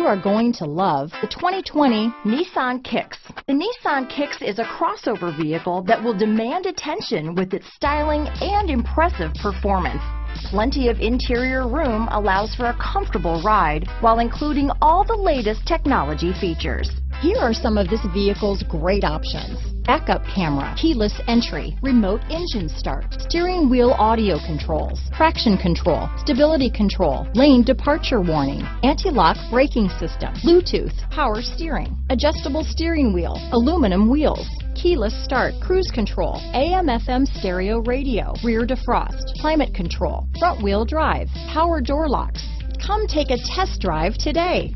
are going to love the 2020 Nissan Kicks. The Nissan Kicks is a crossover vehicle that will demand attention with its styling and impressive performance. Plenty of interior room allows for a comfortable ride while including all the latest technology features. Here are some of this vehicle's great options: backup camera, keyless entry, remote engine start, steering wheel audio controls, traction control, stability control, lane departure warning, anti-lock braking system, Bluetooth, power steering, adjustable steering wheel, aluminum wheels, keyless start, cruise control, AM/FM stereo radio, rear defrost, climate control, front wheel drive, power door locks. Come take a test drive today.